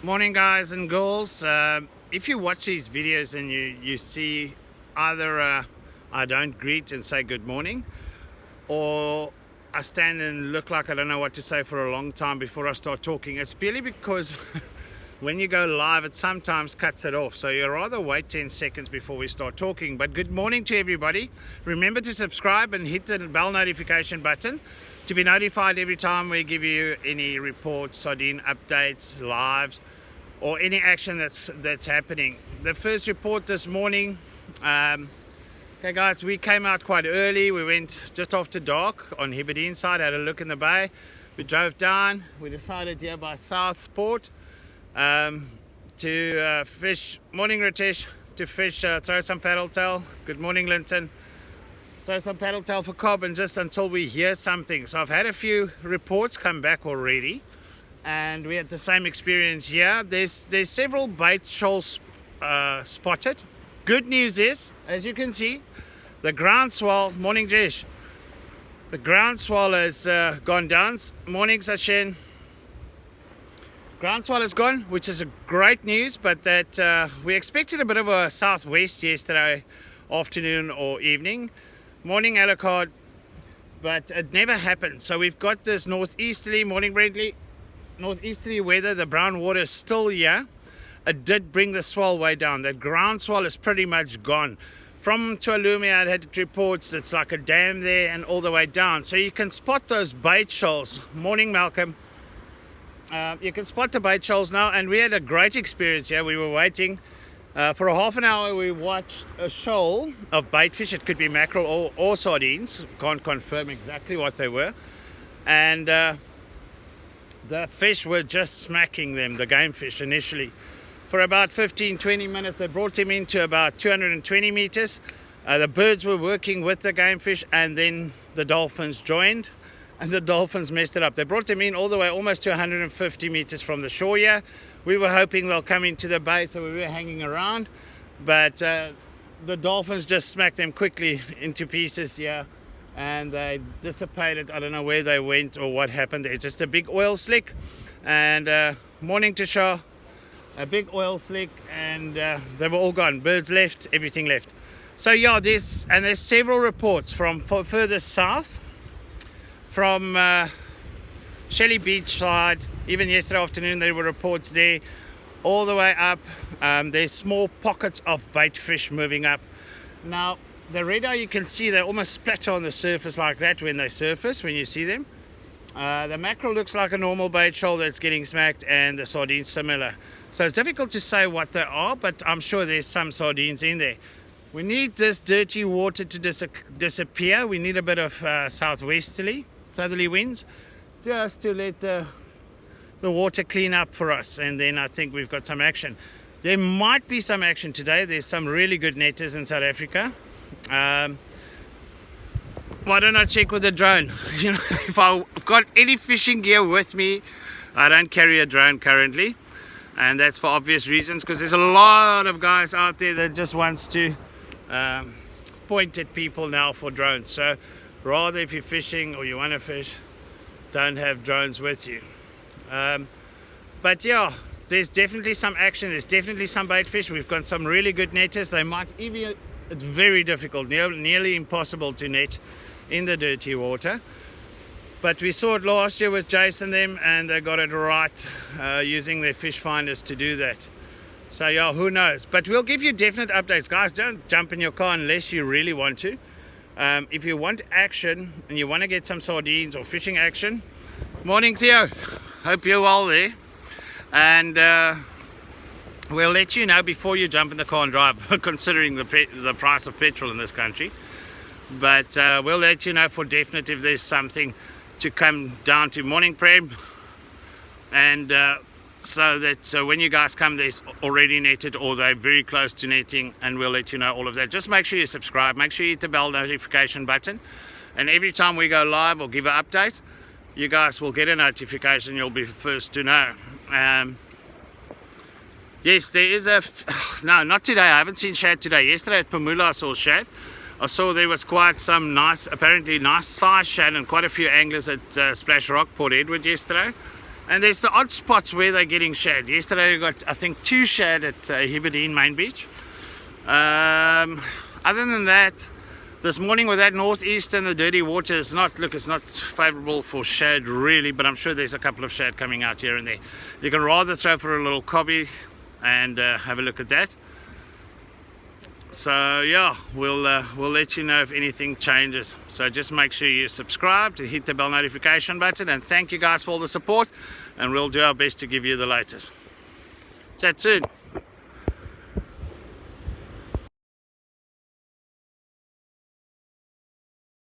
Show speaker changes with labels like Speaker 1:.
Speaker 1: Morning guys and girls. If you watch these videos and you see either I don't greet and say good morning, or I stand and look like I don't know what to say for a long time before I start talking, it's purely because when you go live it sometimes cuts it off, so you rather wait 10 seconds before we start talking. But good morning to everybody. Remember to subscribe and hit the bell notification button to be notified every time we give you any reports, sardine updates, lives, or any action that's happening. The first report this morning, okay guys, we came out quite early. We went just after dark on Hebridean side, had a look in the bay. We drove down. We decided here by Southport to fish. Morning Ritesh, to fish, throw some paddle tail. Good morning Linton. Throw some paddle tail for carbon just until we hear something. So I've had a few reports come back already, and we had the same experience here. There's several bait shoals spotted. Good news is, as you can see, the groundswell, morning Jesh, the groundswell has gone down. Morning Sachin. Groundswell is gone, which is a great news, but that we expected a bit of a southwest yesterday afternoon or evening. Morning Alucard, but it never happened. So we've got this northeasterly, morning Brentley, northeasterly weather. The brown water is still here. It did bring the swell way down. The ground swell is pretty much gone. From Tualumia, I had reports it's like a dam there and all the way down. So you can spot those bait shoals. Morning Malcolm. You can spot the bait shoals now, and we had a great experience here. We were waiting for a half an hour. We watched a shoal of bait fish. It could be mackerel or sardines. Can't confirm exactly what they were. And the fish were just smacking them, the game fish, initially. For about 15-20 minutes, they brought him into about 220 meters. The birds were working with the game fish, and then the dolphins joined, and the dolphins messed it up. They brought him in all the way almost to 150 meters from the shore here. We were hoping they'll come into the bay, so we were hanging around, but the dolphins just smacked them quickly into pieces here, and they dissipated. I don't know where they went or what happened there. Just a big oil slick. And morning to Shah, a big oil slick, and they were all gone. Birds left, everything left. So yeah, there's several reports from further south, from Shelley Beach side. Even yesterday afternoon there were reports there, all the way up. There's small pockets of bait fish moving up. Now the red eye, you can see they almost splatter on the surface like that when they surface, when you see them. The mackerel looks like a normal bait shoal that's getting smacked, and the sardines similar. So it's difficult to say what they are, but I'm sure there's some sardines in there. We need this dirty water to disappear. We need a bit of southerly winds, just to let the water clean up for us, and then I think we've got some action. There might be some action today. There's some really good netters in South Africa. Why don't I check with the drone? You know, if I've got any fishing gear with me, I don't carry a drone currently, and that's for obvious reasons, because there's a lot of guys out there that just wants to point at people now for drones. So rather, if you're fishing or you want to fish, don't have drones with you. But yeah, there's definitely some action. There's definitely some bait fish. We've got some really good netters. They might even, it's very difficult, nearly impossible to net in the dirty water. But we saw it last year with Jason them, and they got it right using their fish finders to do that. So yeah, who knows? But we'll give you definite updates. Guys, don't jump in your car unless you really want to. If you want action and you want to get some sardines or fishing action, morning Theo, hope you're well there, and we'll let you know before you jump in the car and drive, considering the price of petrol in this country. But we'll let you know for definite if there's something to come down to. Morning Prem, and so that when you guys come, there's already netted or they're very close to netting, and we'll let you know all of that. Just make sure you subscribe, make sure you hit the bell notification button, and every time we go live or give an update, you guys will get a notification. You'll be first to know. Yes, there is no, not today. I haven't seen shad today. Yesterday at Pamula I saw shad. I saw there was quite some apparently nice size shad, and quite a few anglers at Splash Rock, Port Edward yesterday. And there's the odd spots where they're getting shad. Yesterday we got, I think, 2 shad at Heberdean Main Beach. Other than that, this morning with that northeast and the dirty water, it's not favorable for shad really, but I'm sure there's a couple of shad coming out here and there. You can rather throw for a little cobby and have a look at that. So yeah, we'll let you know if anything changes. So just make sure you subscribe, to hit the bell notification button, and thank you guys for all the support, and we'll do our best to give you the latest. Chat soon.